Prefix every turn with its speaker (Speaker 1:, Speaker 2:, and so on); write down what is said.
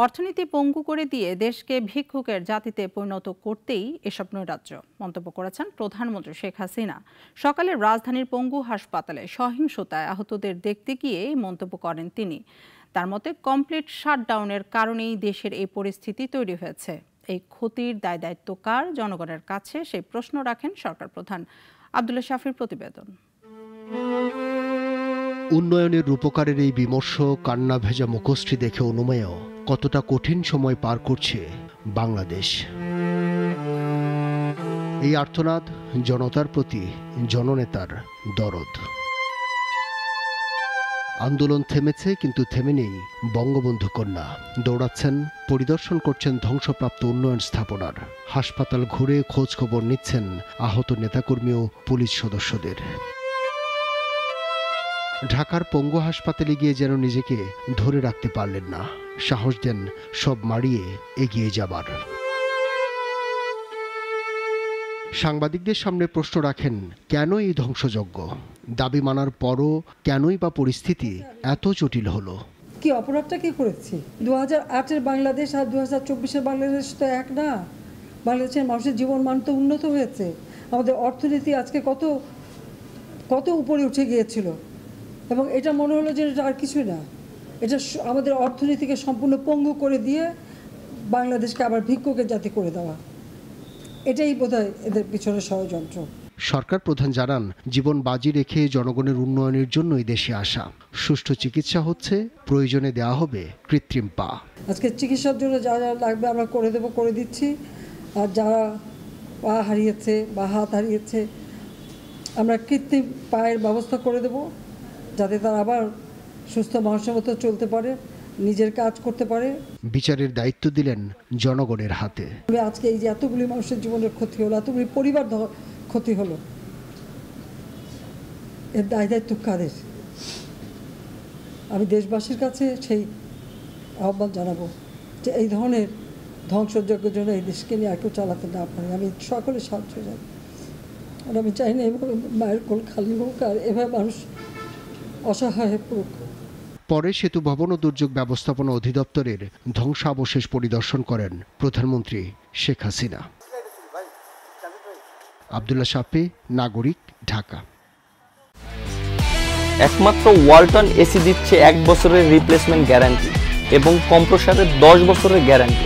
Speaker 1: অর্থনীতি পঙ্গু করে দিয়ে দেশকে ভিক্ষুকের জাতিতে পরিণত করতেই এসব নৈরাজ্য মন্তব্য করেছেন প্রধানমন্ত্রী শেখ হাসিনা। সকালে রাজধানীর পঙ্গু হাসপাতালে সহিংসতায় আহতদের দেখতে গিয়ে মন্তব্য করেন তিনি। তার মতে কমপ্লিট শাটডাউনের কারণেই দেশের এই পরিস্থিতি তৈরি হয়েছে। এই ক্ষতির দায় দায়িত্ব কার? জনগণের কাছে সেই প্রশ্ন রাখেন সরকার প্রধান। আব্দুল্লাহ শাফির প্রতিবেদন।
Speaker 2: উন্নয়নের রূপকারের এই বিমর্ষ কান্না ভেজা মুখশ্রী দেখে অনুমেয় কতটা কঠিন সময় পার করছে বাংলাদেশ। এই আর্তনাদ জনতার প্রতি জননেতার দরদ। আন্দোলন থেমেছে, কিন্তু থেমে নেই বঙ্গবন্ধু কন্যা। দৌড়াচ্ছেন, পরিদর্শন করছেন ধ্বংসপ্রাপ্ত উন্নয়ন স্থাপনার। হাসপাতাল ঘুরে খোঁজ খবর নিচ্ছেন আহত নেতাকর্মী ও পুলিশ সদস্যদের। ঢাকার পঙ্গু হাসপাতালে গিয়ে যেন নিজেকে ধরে রাখতে পারলেন না, সাহস দেন সব মারিয়ে এগিয়ে যাবার। সাংবাদিকদের সামনে প্রশ্ন রাখেন, কেন এই ধ্বংসযজ্ঞ? দাবি মানার পরও কেনই বা পরিস্থিতি এত জটিল হলো?
Speaker 3: কি অপরাধটা কি করেছি? 2008-এর বাংলাদেশ আর 2024-এর বাংলাদেশ তো এক না। বাংলাদেশের মানুষের জীবন মান তো উন্নত হয়েছে। আমাদের অর্থনীতি আজকে কত উপরে উঠে গিয়েছিল, এবং এটা মনে হলো যে এটা আর কিছুই না। এটা আমাদের অর্থনীতিকে সম্পূর্ণ পঙ্গু করে দিয়ে বাংলাদেশকে আবার ভিক্ষুকের জাতি করে দেওয়া, এটাই বোধহয় এদের পিছনে ষড়যন্ত্র।
Speaker 2: সরকার প্রধান জানান, জীবন বাজি রেখে জনগণের উন্নয়নের জন্যই দেশে আসা। সুষ্ঠু চিকিৎসা হচ্ছে, প্রয়োজনে দেওয়া হবে কৃত্রিম পা।
Speaker 3: আজকে চিকিৎসার জন্য যা যা লাগবে আমরা করে দিচ্ছি। আর যারা পা হারিয়েছে বা হাত হারিয়েছে, আমরা কৃত্রিম পায়ের ব্যবস্থা করে দেব, যাতে তারা আবার সুস্থ মানুষের মতো চলতে পারে, নিজের কাজ করতে পারে।
Speaker 2: বিচারের দায়িত্ব দিলেন জনগণের হাতে।
Speaker 3: আজকে এই যে এতগুলি মানুষের জীবনের ক্ষতি হলো, এতগুলি পরিবার ক্ষতি হলো, এর দায় দায়িত্ব কাদের? আমি দেশবাসীর কাছে সেই আহ্বান জানাবো যে এই ধরনের ধ্বংসযজ্ঞের জন্য এই দেশকে নিয়ে আর কেউ চালাতে না পারে। আমি সকলে সাহায্য চাই, আর আমি চাই না এভাবে মায়ের কোল খালি হোক আর এভাবে মানুষ অসহায় হয়ে পড়ুক।
Speaker 2: পরে সেতু ভবন ও দুর্যোগ ব্যবস্থাপনা অধিদপ্তরের ধ্বংসাবশেষ পরিদর্শন করেন প্রধানমন্ত্রী শেখ হাসিনা। আব্দুল্লাহ শাফি, নাগরিক, ঢাকা।
Speaker 4: একমাত্র ওয়ালটন এসি দিচ্ছে 1 বছরের রিপ্লেসমেন্ট গ্যারান্টি এবং কম্প্রেসারের 10 বছরের গ্যারান্টি।